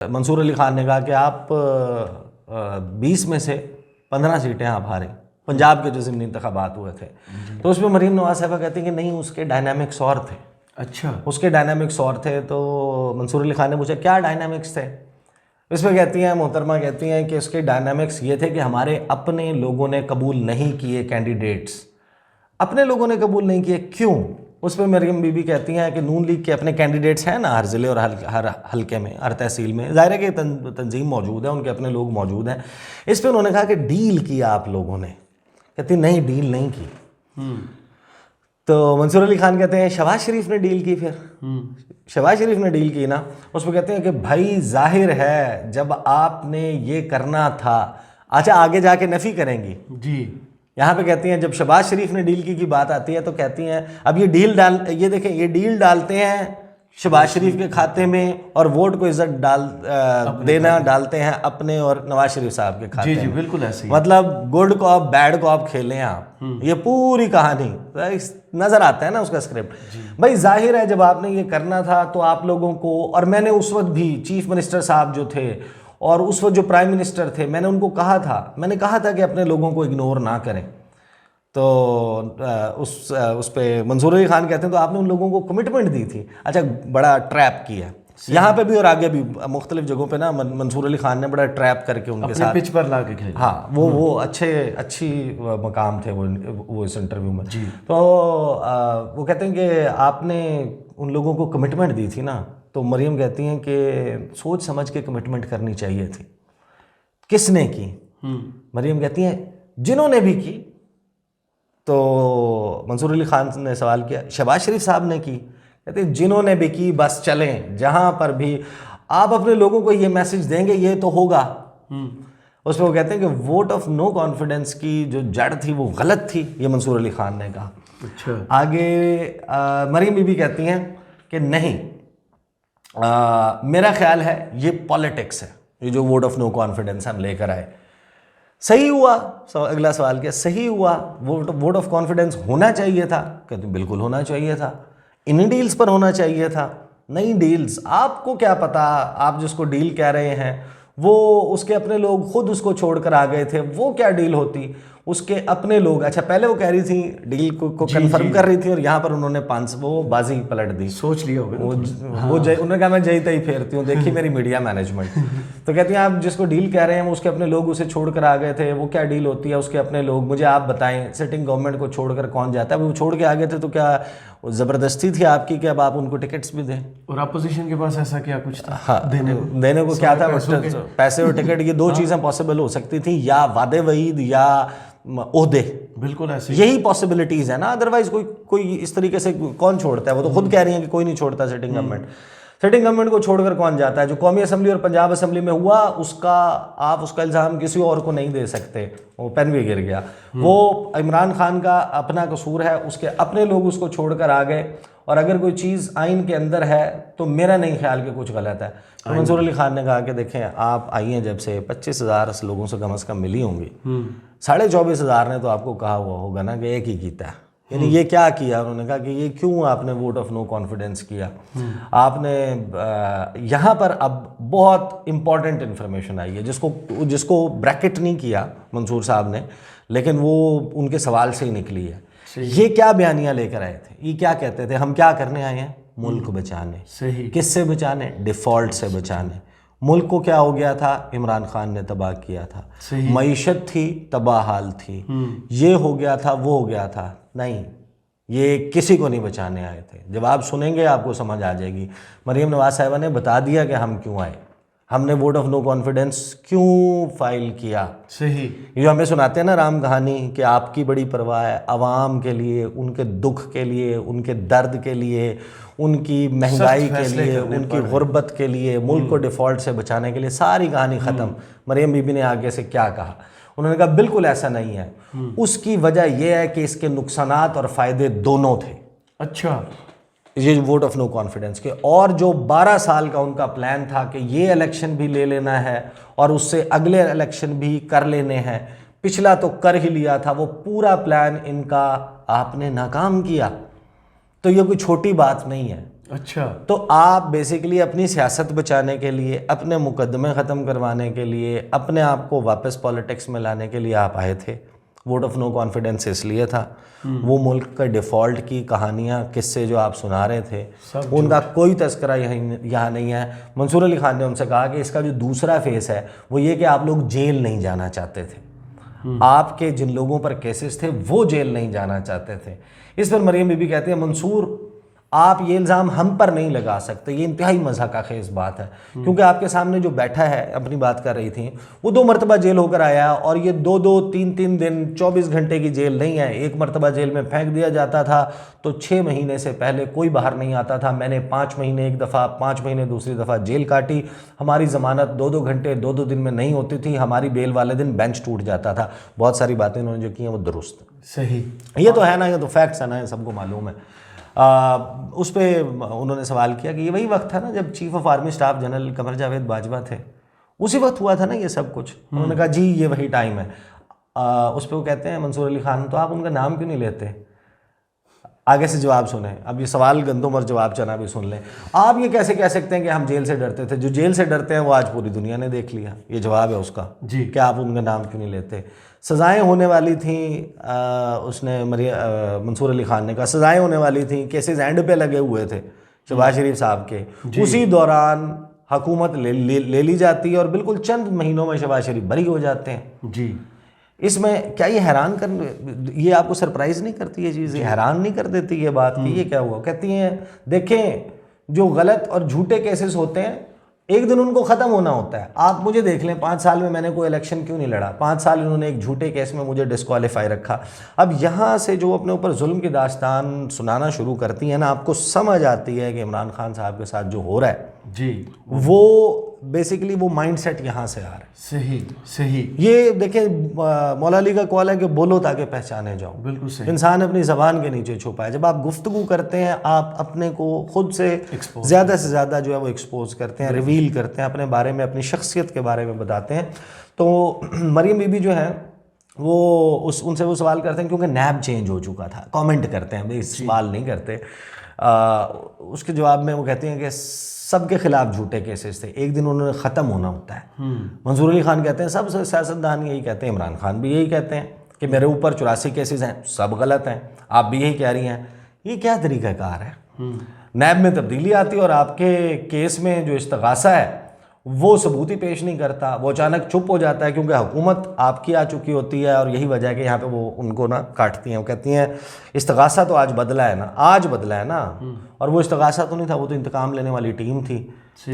मंसूर अली खान ने कहा कि आप 20 में से 15 सीटें आप हारे, पंजाब के जो ज़िमनी इंतखाबात हुए थे। तो उसमें मरीम नवाज साहिबा कहती हैं कि नहीं, उसके डायनामिक्स और थे। अच्छा, उसके डायनामिक्स और थे। तो मंसूर अली खान ने पूछा क्या डायनामिक्स थे। इसमें कहती हैं मोहतरमा, कहती हैं कि उसके डायनामिक्स ये थे कि हमारे अपने लोगों ने कबूल नहीं किए कैंडिडेट्स। अपने लोगों ने कबूल नहीं किए, क्यों? उस पर मरियम बीबी कहती हैं कि नून लीग के अपने कैंडिडेट्स हैं ना, हर ज़िले और हर हल्के में, हर तहसील में, ज़ाहिर है कि तंजीम मौजूद है, उनके अपने लोग मौजूद हैं। इस पर उन्होंने कहा कि डील किया आप लोगों ने। कहती नहीं, डील नहीं की। तो मंसूर अली खान कहते हैं शहबाज शरीफ ने डील की। फिर शहबाज शरीफ ने डील की ना। उस पर कहते हैं कि भाई जाहिर है जब आपने ये करना था। अच्छा, आगे जाके नफ़ी करेंगी जी। यहाँ पे कहती हैं जब शहबाज शरीफ ने डील की बात आती है तो कहती हैं अब ये देखें, ये डील डालते हैं शहबाज शरीफ के खाते में और वोट को इज्जत डालते हैं अपने और नवाज शरीफ साहब के खाते में। जी, बिल्कुल ऐसे ही। मतलब गुड कॉप बैड कॉप खेलें आप। ये पूरी कहानी नजर आता है ना उसका स्क्रिप्ट। भाई जाहिर है जब आपने ये करना था तो आप लोगों को, और मैंने उस वक्त भी चीफ मिनिस्टर साहब जो थे और उस वक्त जो प्राइम मिनिस्टर थे, मैंने उनको कहा था कि अपने लोगों को इग्नोर ना करें। तो उस पे मंसूर अली खान कहते हैं तो आपने उन लोगों को कमिटमेंट दी थी। अच्छा, बड़ा ट्रैप किया यहाँ पे भी और आगे भी मुख्तलिफ जगहों पे ना मंसूर अली खान ने बड़ा ट्रैप करके उनके साथ पिच पर ला के खेला। हाँ, वो अच्छी मकाम थे वो इस इंटरव्यू में। तो वो कहते हैं कि आपने उन लोगों को कमिटमेंट दी थी ना। तो मरियम कहती हैं कि सोच समझ के कमिटमेंट करनी चाहिए थी। किसने की? मरियम कहती हैं जिन्होंने भी की। तो मंसूर अली खान ने सवाल किया शहबाज शरीफ साहब ने की? कहते हैं जिन्होंने भी की बस चलें, जहां पर भी आप अपने लोगों को ये मैसेज देंगे ये तो होगा। उसमें वो कहते हैं कि वोट ऑफ नो कॉन्फिडेंस की जो जड़ थी वो गलत थी, ये मंसूर अली खान ने कहा। अच्छा। आगे मरियम बीबी कहती हैं कि नहीं, मेरा ख्याल है ये पॉलिटिक्स है, ये जो वोट ऑफ नो कॉन्फिडेंस हम लेकर आए। सही हुआ? अगला सवाल क्या, सही हुआ? वोट ऑफ कॉन्फिडेंस होना चाहिए था? कहते बिल्कुल होना चाहिए था। इन्हीं डील्स पर होना चाहिए था। नहीं डील्स, आपको क्या पता, आप जिसको डील कह रहे हैं वो उसके अपने लोग खुद उसको छोड़कर आ गए थे। वो क्या डील होती? उसके अपने लोग। अच्छा, पहले वो कह रही थी डील को कंफर्म कर रही थी और यहाँ पर उन्होंने वो बाजी पलट दी। सोच लिया होगा उन्होंने कहा मैं जई तई फेरती हूँ, देखी मेरी मीडिया मैनेजमेंट। तो कहती हैं आप जिसको डील कह रहे हैं वो उसके अपने लोग उसे छोड़कर आ गए थे। वो क्या डील होती है? उसके अपने लोग। मुझे आप बताएं, सिटिंग गवर्नमेंट को छोड़कर कौन जाता है? वो छोड़ के आ गए थे तो क्या ज़बरदस्ती थी आपकी कि अब आप उनको टिकट्स भी दें? और अपोजिशन के पास ऐसा क्या कुछ था? हाँ, देने को क्या था? पैसे और टिकट, ये दो चीज़ें पॉसिबल हो सकती थी, या वादे वईद या ओहदे। बिल्कुल ऐसे यही पॉसिबिलिटीज़ है ना। अदरवाइज कोई इस तरीके से कौन छोड़ता है? वो तो खुद कह रही हैं कि कोई नहीं छोड़ता सिटिंग गवर्नमेंट। सिटिंग गवर्नमेंट को छोड़कर कौन जाता है? जो कौमी असम्बली और पंजाब असम्बली में हुआ आप उसका इल्ज़ाम किसी और को नहीं दे सकते। वो पेन भी गिर गया। वो इमरान खान का अपना कसूर है, उसके अपने लोग उसको छोड़कर आ गए। और अगर कोई चीज़ आइन के अंदर है तो मेरा नहीं ख्याल कि कुछ गलत है। तो मंसूर अली खान ने कहा कि देखें, आप आई हैं जब से 25,000 लोगों से कम अज़ कम मिली होंगी। 24,500 ने तो आपको कहा हुआ होगा ना कि एक ही कीता है। यानी ये क्या किया? उन्होंने कहा कि ये क्यों आपने वोट ऑफ नो कॉन्फिडेंस किया? आपने यहाँ पर अब बहुत इंपॉर्टेंट इन्फॉर्मेशन आई है जिसको ब्रैकेट नहीं किया मंसूर साहब ने, लेकिन वो उनके सवाल से ही निकली है। ये क्या बयानियाँ लेकर आए थे? ये क्या कहते थे? हम क्या करने आए हैं? मुल्क बचाने। सही। किससे बचाने? डिफ़ॉल्ट से बचाने। मुल्क को क्या हो गया था? इमरान खान ने तबाह किया था। मईशत थी, तबाह हाल थी। ये हो गया था, वो हो गया था। नहीं, ये किसी को नहीं बचाने आए थे। जब आप सुनेंगे आपको समझ आ जाएगी। मरीम नवाज साहिबा ने बता दिया कि हम क्यों आए, हमने वोट ऑफ नो कॉन्फिडेंस क्यों फाइल किया। सही। ये हमें सुनाते हैं ना राम कहानी कि आपकी बड़ी परवाह है अवाम के लिए, उनके दुख के लिए, उनके दर्द के लिए, उनकी महंगाई के लिए, उनकी गुर्बत के लिए, मुल्क को डिफ़ॉल्ट से बचाने के लिए। सारी कहानी ख़त्म। मरियम बीबी ने आगे से क्या कहा? उन्होंने कहा बिल्कुल ऐसा नहीं है। उसकी वजह यह है कि इसके नुकसानात और फ़ायदे दोनों थे। अच्छा। ये वोट ऑफ नो कॉन्फिडेंस के, और जो 12 साल का उनका प्लान था कि ये इलेक्शन भी ले लेना है और उससे अगले इलेक्शन भी कर लेने हैं, पिछला तो कर ही लिया था, वो पूरा प्लान इनका आपने नाकाम किया। तो ये कोई छोटी बात नहीं है। अच्छा, तो आप बेसिकली अपनी सियासत बचाने के लिए, अपने मुकदमे ख़त्म करवाने के लिए, अपने आप को वापस पॉलिटिक्स में लाने के लिए आप आए थे। वोट ऑफ नो कॉन्फिडेंस इसलिए था, वो मुल्क का डिफ़ॉल्ट की कहानियाँ, किस्से जो आप सुना रहे थे, उनका कोई तस्करा यहाँ नहीं है। मंसूर अली खान ने उनसे कहा कि इसका जो दूसरा फेस है वो ये कि आप लोग जेल नहीं जाना चाहते थे, आपके जिन लोगों पर केसेस थे वो जेल नहीं जाना चाहते थे। इस पर मरियम बीबी कहती है, मंसूर आप ये इल्ज़ाम हम पर नहीं लगा सकते, ये इंतहाई मज़ाक़ खेज़ बात है, क्योंकि आपके सामने जो बैठा है, अपनी बात कर रही थी, वो 2 मरतबा जेल होकर आया, और ये 2-2, 3-3 दिन 24 घंटे की जेल नहीं है। एक मरतबा जेल में फेंक दिया जाता था तो 6 महीने से पहले कोई बाहर नहीं आता था। मैंने 5 महीने एक दफ़ा, 5 महीने दूसरी दफ़ा जेल काटी। हमारी ज़मानत 2-2 घंटे 2-2 दिन में नहीं होती थी, हमारी बेल वाले दिन बेंच टूट जाता था। बहुत सारी बातें उन्होंने जो की हैं वो दुरुस्त, सही, ये तो है ना, ये तो फैक्ट्स है ना, ये सबको मालूम है। उस पर उन्होंने सवाल किया कि ये वही वक्त था ना जब chief of army staff general Qamar Javed Bajwa थे, उसी वक्त हुआ था ना ये सब कुछ। उन्होंने कहा जी ये वही टाइम है। उस पर वो कहते हैं, मंसूर अली खान, तो आप उनका नाम क्यों नहीं लेते? आगे से जवाब सुने, अब ये सवाल गंदम और जवाब चना भी सुन लें। आप ये कैसे कह सकते हैं कि हम जेल से डरते थे? जो जेल से डरते हैं वो आज पूरी दुनिया ने देख लिया। ये जवाब है उसका जी, कि आप उनका नाम क्यों नहीं लेते? सज़ाएं होने वाली थी, उसने मंसूर अली खान ने कहा सज़ाएं होने वाली थी, केसेस एंड पे लगे हुए थे शहबाज शरीफ साहब के, उसी दौरान हुकूमत ले ली जाती है और बिल्कुल चंद महीनों में शहबाज शरीफ बरी हो जाते हैं। जी, इसमें क्या ये हैरान कर, ये आपको सरप्राइज़ नहीं करती ये चीज़? हैरान नहीं कर देती ये बात कि ये क्या हुआ? कहती हैं देखें, जो गलत और झूठे केसेस होते हैं एक दिन उनको ख़त्म होना होता है। आप मुझे देख लें, 5 साल में मैंने कोई इलेक्शन क्यों नहीं लड़ा? 5 साल इन्होंने एक झूठे केस में मुझे डिस्क्वालीफाई रखा। अब यहाँ से जो अपने ऊपर जुल्म की दास्तान सुनाना शुरू करती है ना, आपको समझ आती है कि इमरान खान साहब के साथ जो हो रहा है जी, वो बेसिकली वो माइंडसेट यहाँ से आ रहा है। सही, सही, ये देखें, मौला अली का कॉल है कि बोलो ताकि पहचाने जाओ। बिल्कुल सही। इंसान अपनी ज़बान के नीचे छुपा है। जब आप गुफ्तगू करते हैं, आप अपने को खुद से ज़्यादा से ज़्यादा जो है वो एक्सपोज करते हैं, रिवील करते हैं, अपने बारे में, अपनी शख्सियत के बारे में बताते हैं। तो मरियम बीबी जो है वो उनसे वो सवाल करते हैं, क्योंकि नैब चेंज हो चुका था, कमेंट करते हैं, भाई सवाल नहीं करते। उसके जवाब में वो कहते हैं कि सबके खिलाफ झूठे केसेस थे, एक दिन उन्होंने ख़त्म होना होता है। मंसूर अली खान कहते हैं, सब सियासतदान यही कहते हैं, इमरान खान भी यही कहते हैं कि मेरे ऊपर 84 केसेस हैं, सब गलत हैं, आप भी यही कह रही हैं। ये क्या तरीक़ाकार है? नैब में तब्दीली आती है और आपके केस में जो इस्तग़ासा है वो सबूत ही पेश नहीं करता, वो अचानक चुप हो जाता है, क्योंकि हुकूमत आपकी आ चुकी होती है। और यही वजह है कि यहाँ पे वो उनको ना काटती हैं। वो कहती हैं इस्तग़ासा तो आज बदला है ना, आज बदला है ना, और वो इस्तग़ासा तो नहीं था, वो तो इंतकाम लेने वाली टीम थी।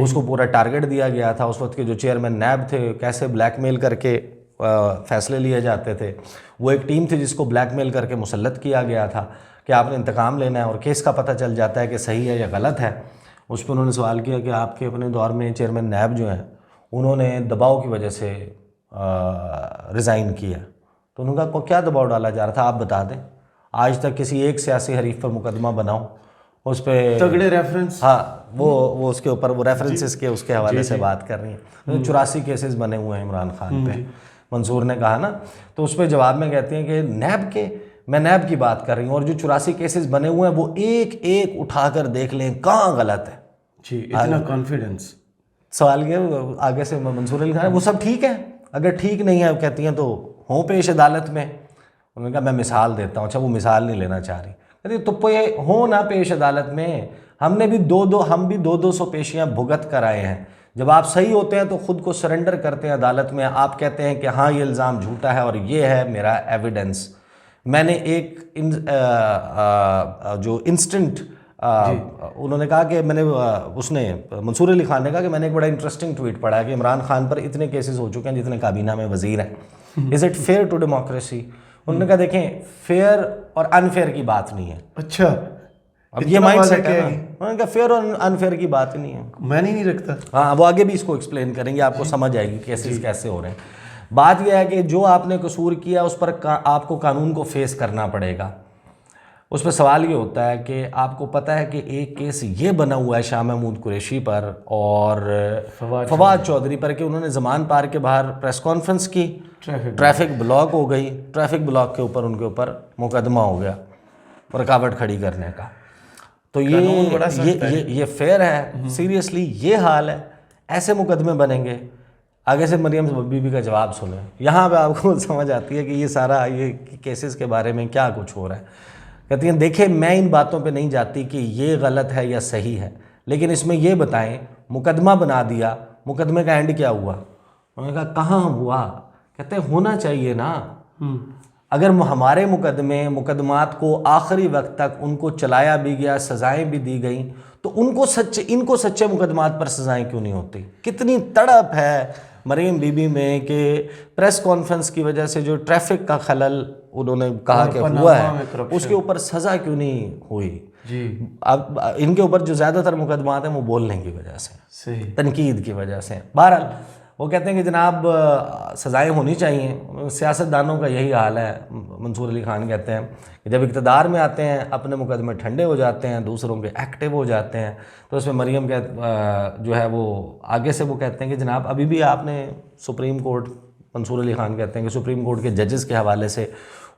उसको पूरा टारगेट दिया गया था। उस वक्त के जो चेयरमैन नैब थे, कैसे ब्लैकमेल करके फ़ैसले लिए जाते थे, वो एक टीम थी जिसको ब्लैकमेल करके मुसल्लत किया गया था कि आपने इंतकाम लेना है, और केस का पता चल जाता है कि सही है या गलत है। उस पर उन्होंने सवाल किया कि आपके अपने दौर में चेयरमैन नैब जो हैं उन्होंने दबाव की वजह से रिज़ाइन किया, तो उन्होंने कहा क्या दबाव डाला जा रहा था, आप बता दें। आज तक किसी एक सियासी हरीफ पर मुकदमा बनाओ, उस पर तगड़े रेफरेंस, हाँ, वो उसके ऊपर वो रेफरेंसेस के उसके हवाले से बात कर रही हैं। 84 केसेस बने हुए हैं इमरान खान पे, मंसूर ने कहा ना। तो उस पर जवाब में कहती हैं कि मैं नैब की बात कर रही हूँ, और जो 84 केसेस बने हुए हैं वो एक एक उठाकर देख लें कहाँ गलत है। जी, इतना कॉन्फिडेंस। सवाल ये आगे से मंसूर अली खान, वो सब ठीक है, अगर ठीक नहीं है कहती हैं तो हों पेश अदालत में। उन्होंने कहा मैं मिसाल देता हूँ। अच्छा, वो मिसाल नहीं लेना चाह रही। कहती तो ये हो ना पेश अदालत में, हमने भी हम भी 200 पेशियाँ भुगत कर आए हैं। जब आप सही होते हैं तो ख़ुद को सरेंडर करते हैं अदालत में, आप कहते हैं कि हाँ ये इल्ज़ाम झूठा है और ये है मेरा एविडेंस। मैंने एक जो इंस्टेंट उन्होंने कहा कि मंसूर अली खान ने कहा कि मैंने एक बड़ा इंटरेस्टिंग ट्वीट पढ़ा है कि इमरान खान पर इतने केसेस हो चुके हैं जितने काबीना में वजीर हैं। Is it fair to democracy? उन्होंने कहा देखें, फेयर और अनफेयर की बात नहीं है। अच्छा, अब ये माइंडसेट है। उन्होंने कहा फेयर और अनफेयर की बात ही नहीं है, मैंने नहीं रखता। हाँ, वो आगे भी इसको एक्सप्लेन करेंगे, आपको समझ आएगी केसेस कैसे हो रहे हैं। बात यह है कि जो आपने कसूर किया उस पर आपको कानून को फेस करना पड़ेगा। उस पर सवाल ये होता है कि आपको पता है कि एक केस ये बना हुआ है शाह महमूद कुरैशी पर और फवाद चौधरी पर कि उन्होंने ज़मान पार्क के बाहर प्रेस कॉन्फ्रेंस की, ट्रैफिक ब्लॉक हो गई, ट्रैफिक ब्लॉक के ऊपर उनके ऊपर मुकदमा हो गया रुकावट खड़ी करने का। तो कानून बड़ा सख्त ये फेयर है, सीरियसली ये हाल है, ऐसे मुकदमे बनेंगे। आगे से मरियम बीबी का जवाब सुने, यहाँ पे आपको समझ आती है कि ये सारा ये केसेस के बारे में क्या कुछ हो रहा है। कहती हैं देखिए मैं इन बातों पे नहीं जाती कि ये गलत है या सही है, लेकिन इसमें ये बताएं मुकदमा बना दिया, मुकदमे का एंड क्या हुआ? उन्होंने कहा कहाँ हुआ? कहते हैं होना चाहिए ना। अगर हमारे मुकदमात को आखिरी वक्त तक उनको चलाया भी गया, सज़ाएं भी दी गई, तो इनको सच्चे मुकदमात पर सज़ाएं क्यों नहीं होती? कितनी तड़प है मरीम बीबी में कि प्रेस कॉन्फ्रेंस की वजह से जो ट्रैफिक का खलल उन्होंने कहा कि हुआ है, उसके ऊपर सज़ा क्यों नहीं हुई जी। अब इनके ऊपर जो ज़्यादातर मुकदमात हैं वो बोलने की वजह से, सही, तनकीद की वजह से। बहरहाल वो कहते हैं कि जनाब सज़ाएं होनी चाहिए। सियासतदानों का यही हाल है। मंसूर अली खान कहते हैं कि जब इक़्तिदार में आते हैं अपने मुकदमे ठंडे हो जाते हैं, दूसरों के एक्टिव हो जाते हैं। तो उसमें मरियम जो है वो आगे से वो कहते हैं कि जनाब अभी भी आपने सुप्रीम कोर्ट, मंसूर अली खान कहते हैं कि सुप्रीम कोर्ट के जजेस के हवाले से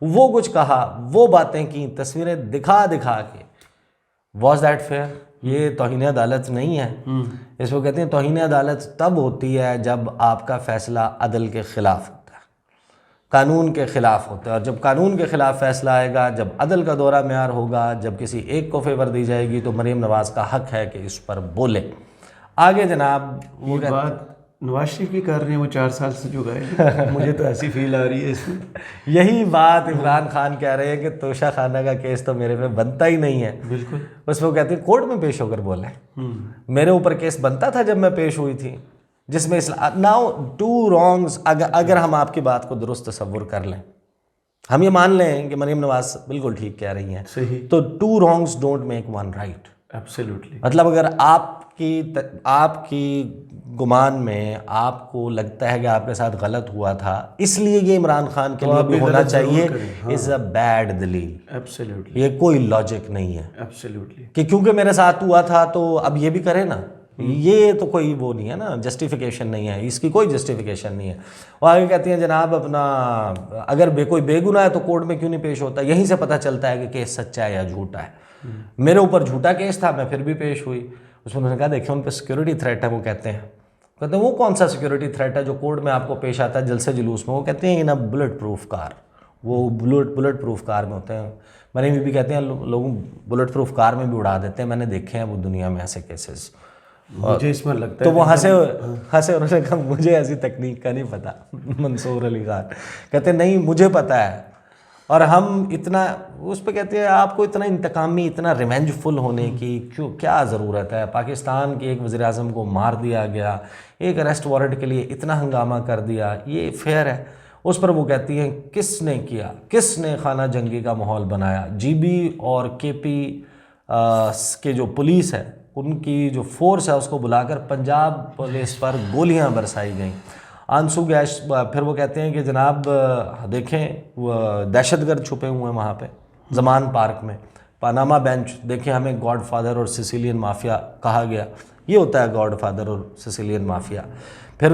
वो कुछ कहा, वो बातें की, तस्वीरें दिखा के, वॉज दैट फेयर? ये तौहीन अदालत नहीं है। इसको कहते हैं तौहीन अदालत तब होती है जब आपका फ़ैसला अदल के ख़िलाफ़ होता है, कानून के ख़िलाफ़ होता है। और जब कानून के ख़िलाफ़ फ़ैसला आएगा, जब अदल का दौरा मेयार होगा, जब किसी एक को फेवर दी जाएगी, तो मरीम नवाज़ का हक़ है कि इस पर बोले। आगे जनाब वो बात नवाज शरीफ की कर रहे हैं, वो 4 साल से जो गए मुझे तो ऐसी फील आ रही है इसमें। यही बात इमरान खान कह रहे हैं कि तोशा खाना का केस तो मेरे पे बनता ही नहीं है। बिल्कुल, बस वो कहते हैं कोर्ट में पेश होकर बोले, मेरे ऊपर केस बनता था जब मैं पेश हुई थी, जिसमें नाउ टू रॉन्ग्स, अगर हम आपकी बात को दुरुस्त तसव्वुर कर लें, हम ये मान लें कि मरीम नवाज बिल्कुल ठीक कह रही हैं, सही, तो two wrongs don't make one right. Absolutely. मतलब अगर आपकी गुमान में आपको लगता है कि आपके साथ गलत हुआ था, इसलिए ये इमरान खान के लिए भी होना चाहिए, इज़ अ बैड दलील। एब्सोल्युटली, ये कोई लॉजिक नहीं है एब्सोल्युटली कि क्योंकि मेरे साथ हुआ था तो अब ये भी करे ना। ये तो कोई वो नहीं है ना, जस्टिफिकेशन नहीं है, इसकी कोई जस्टिफिकेशन नहीं है। वो आगे कहती हैं जनाब अपना अगर कोई बेगुनाह है तो कोर्ट में क्यों नहीं पेश होता? यहीं से पता चलता है कि केस सच्चा है या झूठा है। मेरे ऊपर झूठा केस था, मैं फिर भी पेश हुई। उसमें उन्होंने कहा देखिए उन पर सिक्योरिटी थ्रेट है। वो कहते हैं वो कौन सा सिक्योरिटी थ्रेट है जो कोर्ट में आपको पेश आता है जलसे जुलूस में? वो कहते हैं इन अ बुलेट प्रूफ कार, वो बुलेट प्रूफ कार में होते हैं। मरीम बीबी कहते हैं लोग बुलेट प्रूफ कार में भी उड़ा देते हैं, मैंने देखे हैं वो दुनिया में ऐसे केसेस। मुझे इसमें लगता तो है वो हंसे उन्होंने कहा मुझे ऐसी तकनीक का नहीं पता। मंसूर अली खान कहते नहीं मुझे पता है, और हम इतना उस पर कहते हैं आपको इतना इंतकामी, इतना रिवेंजफुल होने की क्या ज़रूरत है? पाकिस्तान के एक वज़ीर आज़म को मार दिया गया, एक अरेस्ट वारंट के लिए इतना हंगामा कर दिया, ये फेयर है? उस पर वो कहती हैं किसने किया, किसने खाना जंगी का माहौल बनाया? जीबी और केपी के जो पुलिस है, उनकी जो फोर्स है, उसको बुलाकर पंजाब पुलिस पर गोलियां बरसाई गईं, आंसू गैस। फिर वो कहते हैं कि जनाब देखें दहशतगर्द छुपे हुए हैं वहाँ पे ज़मान पार्क में, पानामा बेंच देखें, हमें गॉड फादर और सिसिलियन माफिया कहा गया। ये होता है गॉड फादर और सिसिलियन माफिया। फिर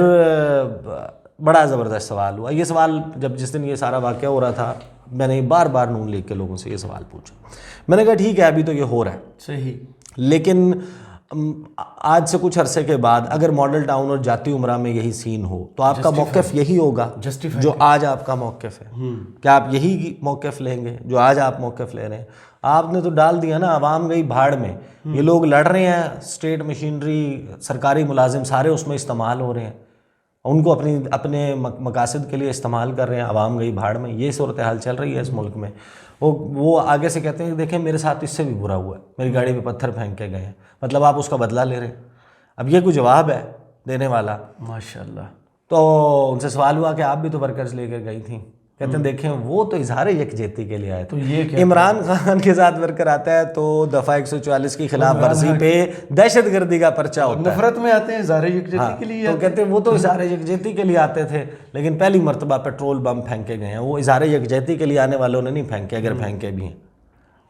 बड़ा ज़बरदस्त सवाल हुआ। ये सवाल जिस दिन ये सारा वाक़या हो रहा था, मैंने बार बार नून लीग के लोगों से ये सवाल पूछा। मैंने कहा ठीक है अभी तो ये हो रहा है सही, लेकिन आज से कुछ अरसे के बाद अगर मॉडल टाउन और जाती उमरा में यही सीन हो तो आपका मौक़िफ़ यही होगा जो आज आपका मौक़िफ़ है? क्या आप यही मौक़िफ़ लेंगे जो आज आप मौक़िफ़ ले रहे हैं? आपने तो डाल दिया ना, आवाम गई भाड़ में। ये लोग लड़ रहे हैं, स्टेट मशीनरी, सरकारी मुलाजिम सारे उसमें इस्तेमाल हो रहे हैं, उनको अपने मकासद के लिए इस्तेमाल कर रहे हैं, आवाम गई भाड़ में। ये सूरत हाल चल रही है इस मुल्क में। वो आगे से कहते हैं देखें मेरे साथ इससे भी बुरा हुआ है, मेरी गाड़ी पे पत्थर फेंक के गए हैं, मतलब आप उसका बदला ले रहे हैं। अब ये कोई जवाब है देने वाला? माशाल्लाह। तो उनसे सवाल हुआ कि आप भी तो वर्कर्स लेकर गई थी। कहते हैं देखें वो तो इजहार यकजहती के लिए आए। तो ये इमरान खान के साथ वर्कर आता है तो दफ़ा 144 की खिलाफ वर्जी पे दहशतगर्दी का पर्चा होता है, नफरत में आते हैं इजहार यकजहती के लिए। तो कहते हैं वो तो इजहार यकजहती के लिए आते थे, लेकिन पहली मरतबा पेट्रोल बम फेंके गए हैं। वो इजहार यकजहती के लिए आने वालों ने नहीं फेंके, अगर फेंके भी हैं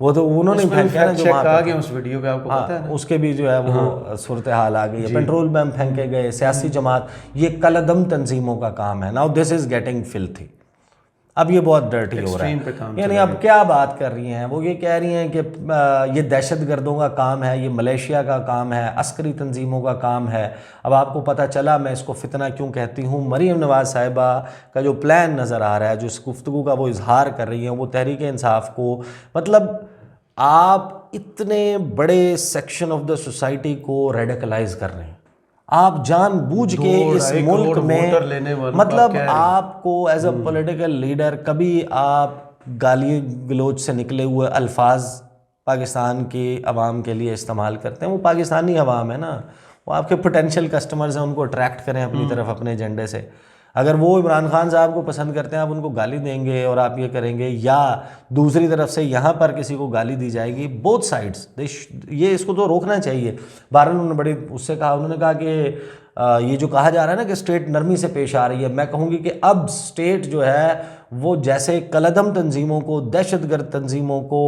वो तो उन्होंने फेंका ना जो वहाँ पे उस वीडियो पे आपको पता है ना? उसके भी जो है वो सूरत हाल आ गई है। पेट्रोल बम फेंके गए, सियासी जमात, ये कलदम तंजीमों का काम है। Now this is getting filthy. अब ये बहुत डर्टी हो रहा Extreme पे काम है। यानी अब क्या बात कर रही हैं वो, ये कह रही हैं कि ये दहशतगर्दों का काम है, ये मलेशिया का काम है, अस्करी तंजीमों का काम है। अब आपको पता चला मैं इसको फितना क्यों कहती हूँ। मरीम नवाज़ साहिबा का जो प्लान नज़र आ रहा है, जो इस गुफ्तगू का वो इजहार कर रही हैं, वो तहरीक इंसाफ को, मतलब आप इतने बड़े सेक्शन ऑफ द सोसाइटी को रेडिकलाइज कर रहे हैं, आप जानबूझ के इस मुल्क में, मतलब आपको एज अ पॉलिटिकल लीडर कभी आप गाली गलोच से निकले हुए अल्फाज पाकिस्तान की अवाम के लिए इस्तेमाल करते हैं। वो पाकिस्तानी अवाम है ना, वो आपके पोटेंशियल कस्टमर्स हैं, उनको अट्रैक्ट करें अपनी तरफ अपने एजेंडे से। अगर वो इमरान खान साहब को पसंद करते हैं, आप उनको गाली देंगे और आप ये करेंगे, या दूसरी तरफ से यहाँ पर किसी को गाली दी जाएगी, बोथ साइड्स ये इसको तो रोकना चाहिए। बहरहाल उन्होंने बड़ी उससे कहा, उन्होंने कहा कि ये जो कहा जा रहा है ना कि स्टेट नरमी से पेश आ रही है, मैं कहूँगी कि अब स्टेट जो है वो जैसे कलदम तंजीमों को, दहशतगर्द तंजीमों को,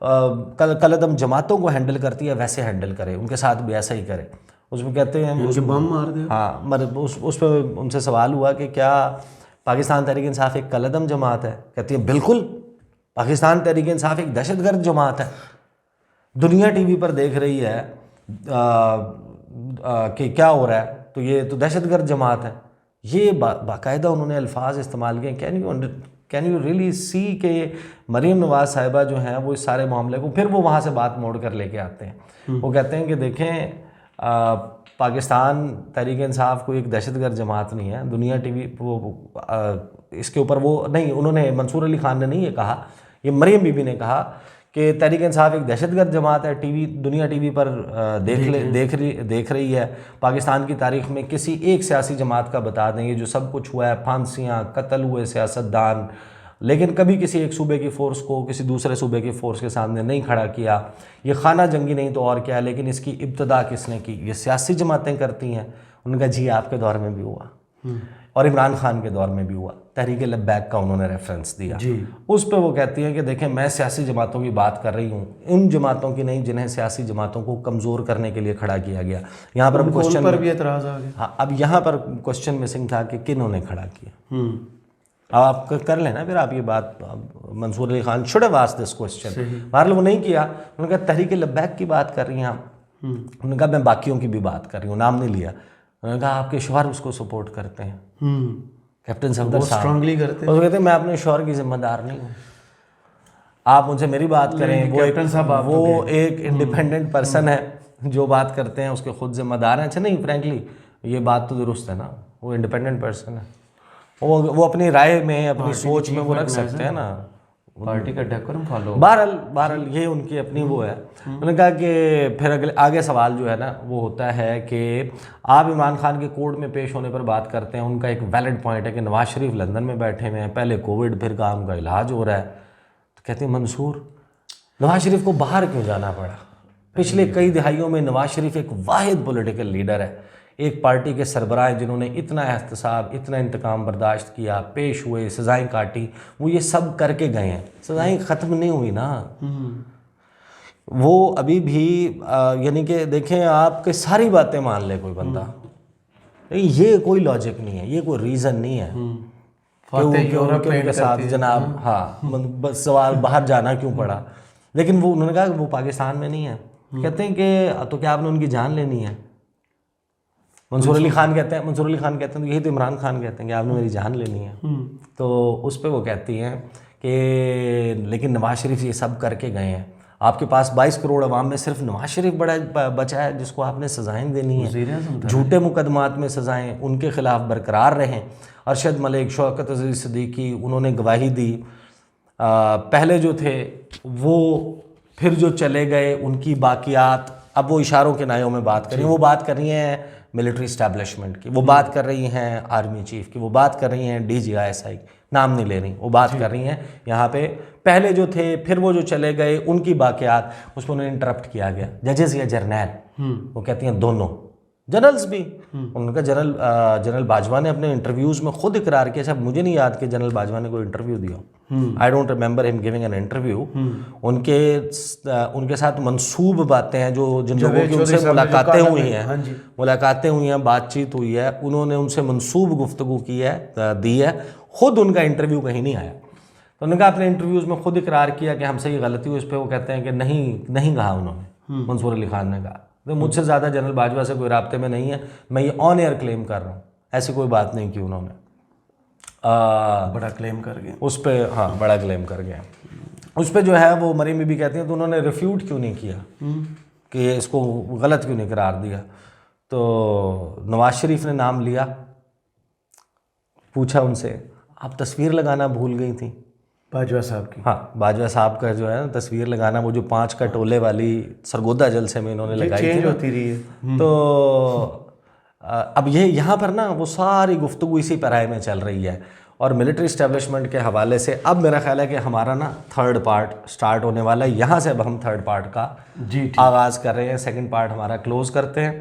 कलदम जमातों को हैंडल करती है, वैसे हैंडल करे, उनके साथ भी ऐसा ही करे। उसमें कहते हैं बम मार दे। हाँ, उस पर उनसे सवाल हुआ कि क्या पाकिस्तान तहरीक इंसाफ एक कलदम जमात है? कहती है बिल्कुल, पाकिस्तान तहरीक इंसाफ एक दहशतगर्द जमात है। दुनिया टीवी पर देख रही है कि क्या हो रहा है, तो ये तो दहशतगर्द जमात है। ये बाकायदा उन्होंने अल्फाज इस्तेमाल किए। कैन यू रियली सी के मरीम नवाज़ साहिबा जो हैं वो इस सारे मामले को, फिर वो वहाँ से बात मोड़ कर लेके आते हैं। वो कहते हैं कि देखें, पाकिस्तान तहरीक इंसाफ कोई एक दहशतगर्द जमात नहीं है। दुनिया टीवी इसके ऊपर वो नहीं, उन्होंने, मंसूर अली खान ने नहीं ये कहा, ये मरीम बीबी ने कहा कि तहरीक इंसाफ एक दहशतगर्द जमात है। दुनिया टीवी पर देख रही है। पाकिस्तान की तारीख में किसी एक सियासी जमात का बता दें, ये जो सब कुछ हुआ है, फांसियाँ, कत्ल हुए सियासतदान, लेकिन कभी किसी एक सूबे की फ़ोर्स को किसी दूसरे सूबे की फ़ोर्स के सामने नहीं खड़ा किया। ये खाना जंगी नहीं तो और क्या है, लेकिन इसकी इब्तदा किसने की? ये सियासी जमातें करती हैं। उनका जी आपके दौर में भी हुआ और इमरान खान के दौर में भी हुआ। तहरीक लब्बैक का उन्होंने रेफरेंस दिया जी। उस पर वो कहती हैं कि देखें, मैं सियासी जमातों की बात कर रही हूँ, उन जमातों की नहीं जिन्हें सियासी जमातों को कमज़ोर करने के लिए खड़ा किया गया। यहाँ पर क्वेश्चन पर भी एतराज़ आ गया। हाँ, अब यहाँ पर क्वेश्चन मिसिंग था कि किन्होंने खड़ा किया। अब आप कर लेना फिर आप ये बात, Mansoor Ali Khan should have asked this question. बहरहाल वो नहीं किया। उन्होंने कहा तहरीक लब्बैक की बात कर रही हैं आप। उन्होंने कहा मैं बाकियों की भी बात कर रही हूँ, नाम नहीं लिया। उन्होंने कहा आपके शौहर उसको सपोर्ट करते हैं, कैप्टन सफदर साहब स्ट्रांगली करते हैं। वो कहते हैं मैं अपने शौहर की जिम्मेदार नहीं हूँ, आप मुझसे मेरी बात करें। वो कैप्टन साहब, वो एक इंडिपेंडेंट पर्सन है, जो बात करते हैं उसके खुद जिम्मेदार हैं। अच्छा नहीं, फ्रेंकली ये बात तो दुरुस्त है ना, वो इंडिपेंडेंट पर्सन है, वो अपनी राय में, अपनी सोच में वो रख सकते हैं ना, पार्टी का डेकोरम फॉलो। बहरहाल ये उनकी अपनी वो है। उन्होंने कहा कि फिर आगे सवाल जो है ना वो होता है कि आप इमरान खान के कोर्ट में पेश होने पर बात करते हैं। उनका एक वैलिड पॉइंट है कि नवाज शरीफ लंदन में बैठे हुए हैं, पहले कोविड फिर का उनका इलाज हो रहा है। तो कहते हैं मंसूर, नवाज शरीफ को बाहर क्यों जाना पड़ा? पिछले कई दिहाइयों में नवाज शरीफ एक वाहिद पॉलिटिकल लीडर है, एक पार्टी के सरबराह जिन्होंने इतना एहतसाब, इतना इंतकाम बर्दाश्त किया, पेश हुए, सज़ाएं काटी, वो ये सब करके गए हैं। सज़ाएं ख़त्म नहीं हुई ना, वो अभी भी यानी कि देखें, आपके सारी बातें मान ले कोई बंदा, ये कोई लॉजिक नहीं है, ये कोई रीज़न नहीं है उनके साथ जनाब। हाँ, बस सवाल बाहर जाना क्यों पड़ा। लेकिन वो उन्होंने कहा कि वो पाकिस्तान में नहीं है। कहते हैं कि तो क्या आपने उनकी जान लेनी है? मंसूर अली खान कहते हैं तो यही तो इमरान खान कहते हैं कि आपने मेरी जान लेनी है। तो उस पर वो कहती हैं कि लेकिन नवाज शरीफ ये सब करके गए हैं, आपके पास 22 करोड़ अवाम में सिर्फ नवाज शरीफ बचा है जिसको आपने सज़ाएं देनी है। झूठे मुकदमात में सज़ाएं उनके खिलाफ बरकरार रहें। अरशद मलिक, शौकत अजीज़ सिद्दीकी, उन्होंने गवाही दी। पहले जो थे वो फिर जो चले गए, उनकी बाकियात, अब वो इशारों के नायों में बात कर रही हैं। वो बात कर रही हैं मिलिट्री इस्टेब्लिशमेंट की, वो बात कर रही हैं आर्मी चीफ की, वो बात कर रही हैं DGISI, नाम नहीं ले रही, वो बात कर रही हैं यहाँ पे पहले जो थे फिर वो जो चले गए उनकी बाकियात। उसको उन्हें इंटरप्ट किया गया, जजेस या जर्नैल। वो कहती हैं दोनों, जनरल्स भी। उनका जनरल बाजवा ने अपने इंटरव्यूज़ में खुद इकरार किया। अच्छा, मुझे नहीं याद कि जनरल बाजवा ने कोई इंटरव्यू दिया, I don't remember him giving an interview. उनके साथ मंसूब बातें हैं, जिन लोगों की उनसे मुलाकातें हुई हैं, बातचीत हुई है, उन्होंने उनसे मंसूब गुफ्तगू की है, दी है। खुद उनका इंटरव्यू कहीं नहीं आया। तो उन्होंने कहा अपने इंटरव्यूज़ में खुद इकरार किया कि हमसे ये गलती हुई। उस पर वो कहते हैं कि नहीं कहा उन्होंने, मंसूर अली खान ने कहा। तो मुझसे ज़्यादा जनरल बाजवा से कोई राब्ते में नहीं है, मैं ये ऑन एयर क्लेम कर रहा हूँ, ऐसी कोई बात नहीं की उन्होंने। बड़ा क्लेम कर गए उस पर, हाँ, बड़ा क्लेम कर गया। उस पर जो है वो मरीम बीबी कहती हैं तो उन्होंने रिफ्यूट क्यों नहीं किया कि इसको गलत क्यों नहीं करार दिया। तो नवाज शरीफ ने नाम लिया, पूछा उनसे आप तस्वीर लगाना भूल गई थी बाजवा साहब की। हाँ, बाजवा साहब का जो है ना तस्वीर लगाना, वो जो 5 का टोले वाली सरगोदा जलसे में इन्होंने लगाई थी, चेंज होती रही है। तो अब ये यहाँ पर ना वो सारी गुफ्तगू इसी पैराए में चल रही है। और मिलिट्री इस्टेब्लिशमेंट के हवाले से अब मेरा ख्याल है कि हमारा ना 3rd पार्ट स्टार्ट होने वाला है। यहाँ से अब हम 3rd पार्ट का जी आगाज़ कर रहे हैं, 2nd पार्ट हमारा क्लोज़ करते हैं।